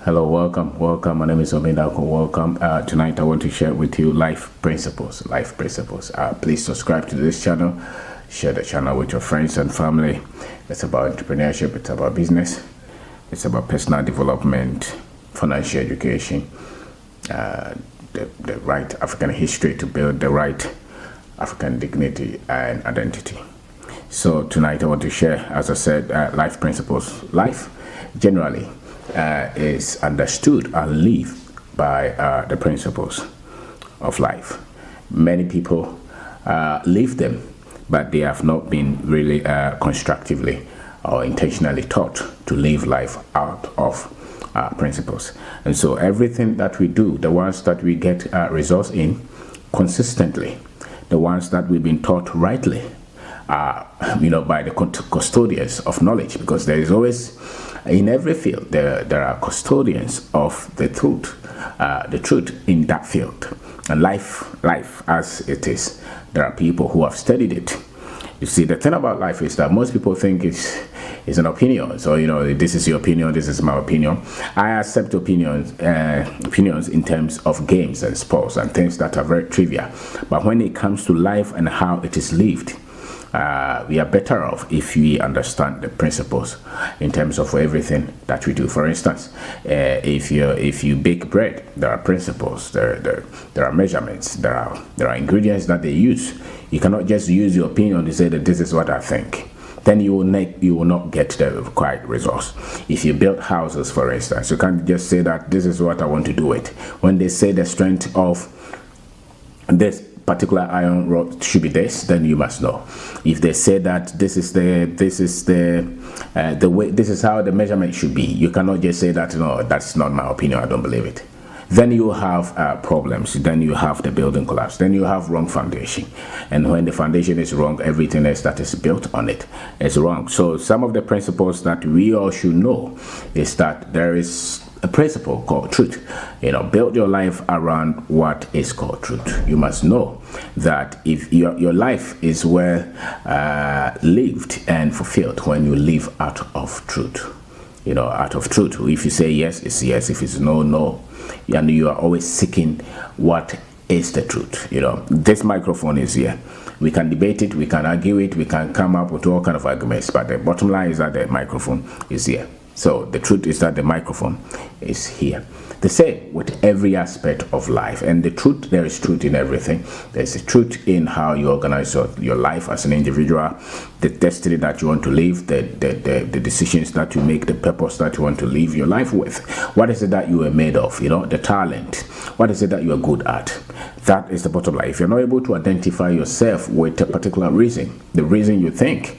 Hello, welcome. My name is Omindako. Welcome. Tonight I want to share with you life principles. Please subscribe to this channel. Share the channel with your friends and family. It's about entrepreneurship. It's about business. It's about personal development, financial education, the right African history to build the right African dignity and identity. So tonight I want to share, as I said, life principles. Life generally is understood and lived by the principles of life. Many people live them, but they have not been really constructively or intentionally taught to live life out of principles. And so everything that we do, the ones that we get results in consistently, the ones that we've been taught rightly, by the custodians of knowledge, because there is always, in every field, there are custodians of the truth in that field. And life as it is, there are people who have studied it. You see, the thing about life is that most people think it's an opinion. So, this is your opinion, this is my opinion. I accept opinions in terms of games and sports and things that are very trivial. But when it comes to life and how it is lived, we are better off if we understand the principles in terms of everything that we do. For instance, if you bake bread, there are principles, there are measurements, there are ingredients that they use. You cannot just use your opinion to say that this is what I think. Then you will not get the required results. If you build houses, for instance, you can't just say that this is what I want to do it. When they say the strength of this particular iron rod should be this, then you must know. If they say that this is the way, this is how the measurement should be, you cannot just say that, no, that's not my opinion, I don't believe it. Then you have problems. Then you have the building collapse. Then you have wrong foundation. And when the foundation is wrong, everything else that is built on it is wrong. So some of the principles that we all should know is that there is a principle called truth. Build your life around what is called truth. You must know that if your life is well lived and fulfilled when you live out of truth. Out of truth. If you say yes, it's yes. If it's no, no. And you are always seeking what is the truth. This microphone is here. We can debate it, we can argue it, we can come up with all kind of arguments, but the bottom line is that the microphone is here. So the truth is that the microphone is here. The same with every aspect of life. And the truth, there is truth in everything. There's a truth in how you organize your life as an individual, the destiny that you want to live, the decisions that you make, the purpose that you want to live your life with. What is it that you are made of? The talent. What is it that you are good at? That is the bottom line. If you're not able to identify yourself with a particular reason, the reason you think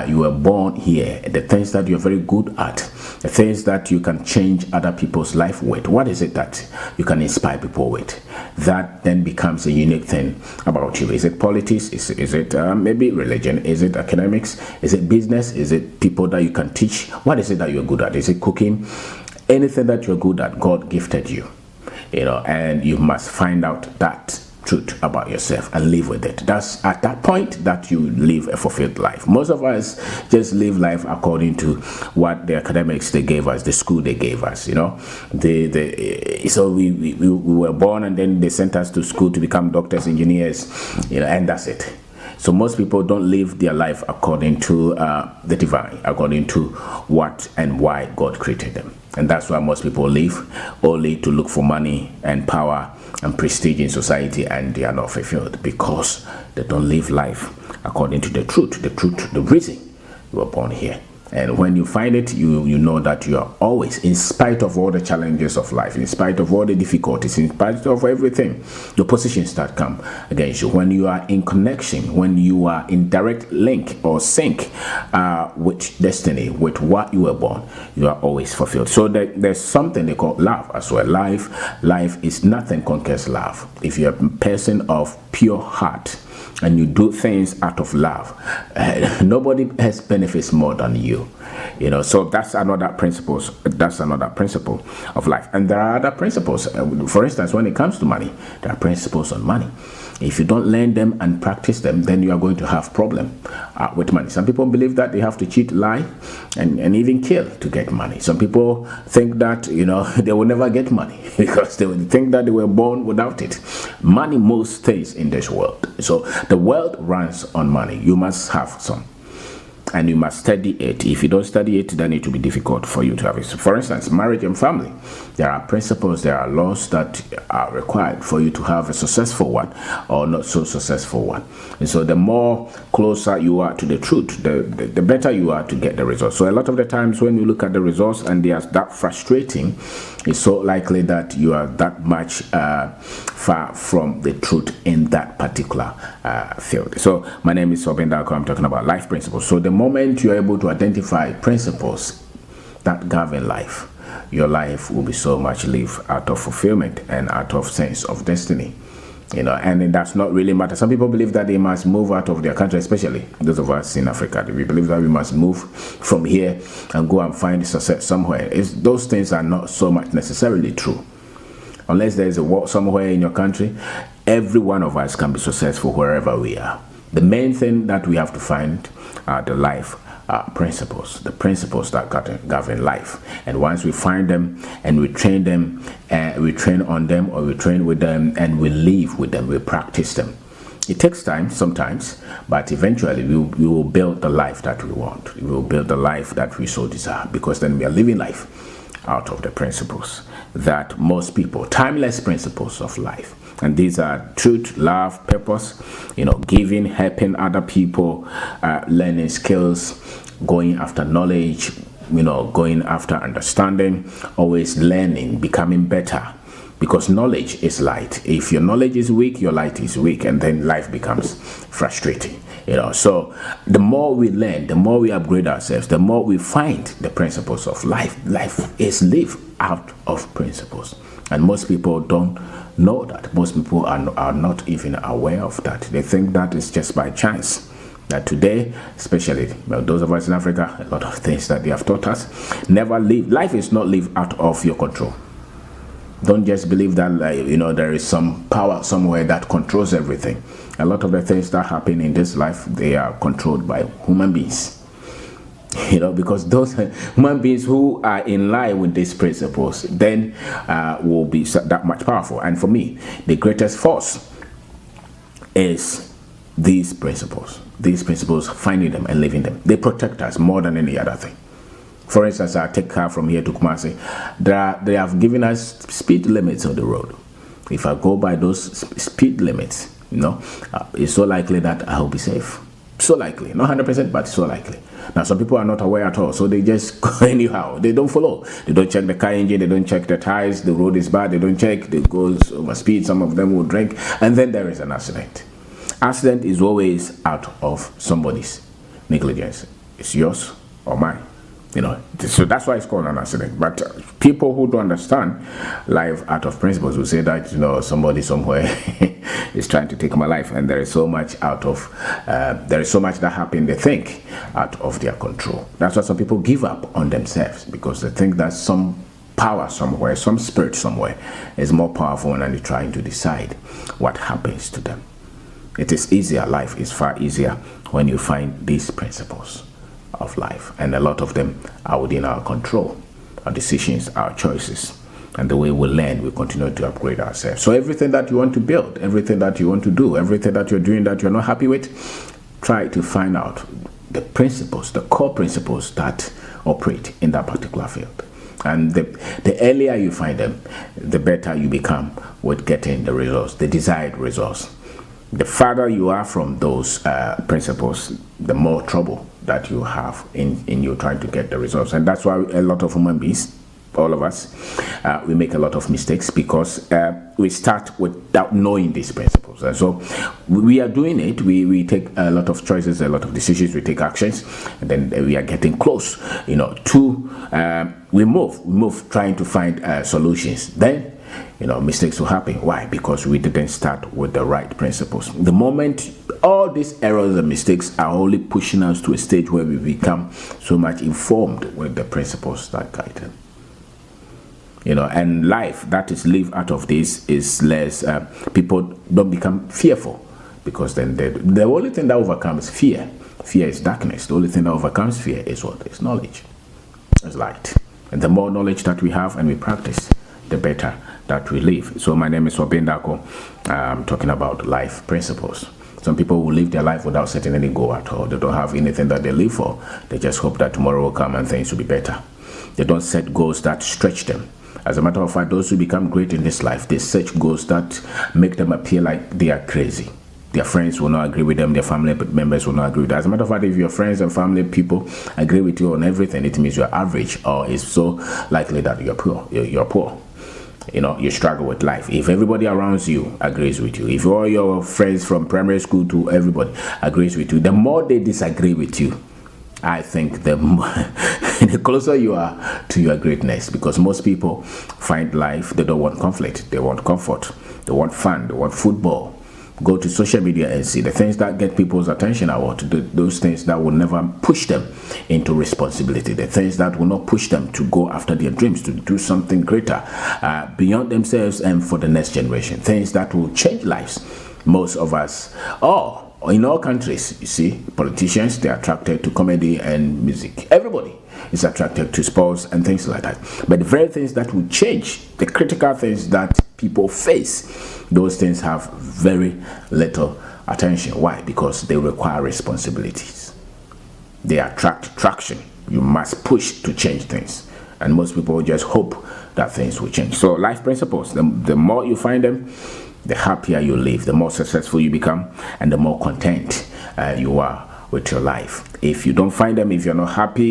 you were born here, the things that you're very good at, the things that you can change other people's life with, what is it that you can inspire people with? That then becomes a unique thing about you. Is it politics? Is it maybe religion? Is it academics? Is it business? Is it people that you can teach? What is it that you're good at? Is it cooking? Anything that you're good at, God gifted you. And you must find out that truth about yourself and live with it. That's at that point that you live a fulfilled life. Most of us just live life according to what the academics they gave us, the school they gave us. So we were born and then they sent us to school to become doctors, engineers, and that's it. So most people don't live their life according to the divine, according to what and why God created them. And that's why most people live only to look for money and power and prestige in society, and they are not fulfilled because they don't live life according to the truth, the reason you were born here. And when you find it, you know that you are always, in spite of all the challenges of life, in spite of all the difficulties, in spite of everything, the positions that come against you, when you are in connection, when you are in direct link or sync with destiny, with what you were born, you are always fulfilled. So there's something they call love as well. Life is nothing conquers love. If you're a person of pure heart, and you do things out of love, nobody has benefits more than you. So that's another principle. That's another principle of life. And there are other principles. For instance, when it comes to money, there are principles on money. If you don't learn them and practice them, then you are going to have problem with money. Some people believe that they have to cheat, lie, and even kill to get money. Some people think that they will never get money because they will think that they were born without it. Money moves things in this world. So the world runs on money. You must have some. And you must study it. If you don't study it, then it will be difficult for you to have it. So for instance, marriage and family. There are principles, there are laws that are required for you to have a successful one or not so successful one. And so the more closer you are to the truth, the better you are to get the results. So a lot of the times when you look at the results and they are that frustrating, it's so likely that you are that much far from the truth in that particular field. So my name is Sobin Darko. I'm talking about life principles. So the moment you're able to identify principles that govern life, your life will be so much lived out of fulfillment and out of sense of destiny. And it does not really matter. Some people believe that they must move out of their country, especially those of us in Africa. We believe that we must move from here and go and find success somewhere. Those things are not so much necessarily true. Unless there is a war somewhere in your country, every one of us can be successful wherever we are. The main thing that we have to find are the life principles, the principles that govern life. And once we find them and we train them, we train on them or we train with them and we live with them, we practice them. It takes time sometimes, but eventually we will build the life that we want. We will build the life that we so desire, because then we are living life out of the principles that most people, timeless principles of life. And these are truth, love, purpose, giving, helping other people, learning skills, going after knowledge, going after understanding, always learning, becoming better. Because knowledge is light. If your knowledge is weak, your light is weak, and then life becomes frustrating. So the more we learn, the more we upgrade ourselves, the more we find the principles of life. Life is lived out of principles. And most people don't know that. Most people are not even aware of that. They think that it's just by chance. That today, especially those of us in Africa, a lot of things that they have taught us, never live. Life is not lived out of your control. Don't just believe that there is some power somewhere that controls everything. A lot of the things that happen in this life, they are controlled by human beings. Because those human beings who are in line with these principles then will be that much powerful. And for me, the greatest force is these principles. These principles, finding them and living them. They protect us more than any other thing. For instance, I take car from here to Kumasi. They have given us speed limits on the road. If I go by those speed limits, it's so likely that I will be safe. So likely, not 100%, but so likely. Now, some people are not aware at all, so they just go anyhow. They don't follow. They don't check the car engine. They don't check the tires. The road is bad. They don't check. They go over speed. Some of them will drink, and then there is an accident. Accident is always out of somebody's negligence. It's yours or mine. So that's why it's called an accident. But people who don't understand life out of principles will say that somebody somewhere is trying to take my life, and there is so much there is so much that happen, they think, out of their control. That's why some people give up on themselves, because they think that some power somewhere, some spirit somewhere is more powerful, and they're trying to decide what happens to them. It is easier. Life is far easier when you find these principles of life, and a lot of them are within our control. Our decisions, our choices, and the way we learn, we continue to upgrade ourselves. So everything that you want to build, everything that you want to do, everything that you're doing that you're not happy with, try to find out the principles, the core principles that operate in that particular field. And the earlier you find them, the better you become with getting the results, the desired results. The farther you are from those principles, the more trouble that you have in you trying to get the results. And that's why a lot of human beings all of us, we make a lot of mistakes because we start without knowing these principles. And so we are doing it. We take a lot of choices, a lot of decisions, we take actions, and then we are getting close, to we move trying to find solutions. Then mistakes will happen. Why? Because we didn't start with the right principles. The moment all these errors and mistakes are only pushing us to a stage where we become so much informed with the principles that guide them. And life that is lived out of this is less, people don't become fearful, because then the only thing that overcomes fear is darkness. The only thing that overcomes fear is what? Is knowledge. It's light. And the more knowledge that we have and we practice, the better that we live. So my name is Wabendako. I'm talking about life principles. Some people will live their life without setting any goal at all. They don't have anything that they live for. They just hope that tomorrow will come and things will be better. They don't set goals that stretch them. As a matter of fact, those who become great in this life, they set goals that make them appear like they are crazy. Their friends will not agree with them. Their family members will not agree with them. As a matter of fact, if your friends and family people agree with you on everything, it means you're average, or it's so likely that you're poor. You're poor. You struggle with life. If everybody around you agrees with you, if all your friends from primary school to everybody agrees with you, the more they disagree with you, I think the closer you are to your greatness. Because most people find life, they don't want conflict, they want comfort, they want fun, they want football. Go to social media and see the things that get people's attention. I want to do those things that will never push them into responsibility, the things that will not push them to go after their dreams, to do something greater beyond themselves and for the next generation, things that will change lives. Most of us, in all countries, you see, politicians, they're attracted to comedy and music. Everybody is attracted to sports and things like that. But the very things that will change, the critical things that people face, those things have very little attention. Why? Because they require responsibilities. They attract traction. You must push to change things. And most people just hope that things will change. So life principles, the more you find them, the happier you live, the more successful you become, and the more content you are with your life. If you don't find them, if you're not happy,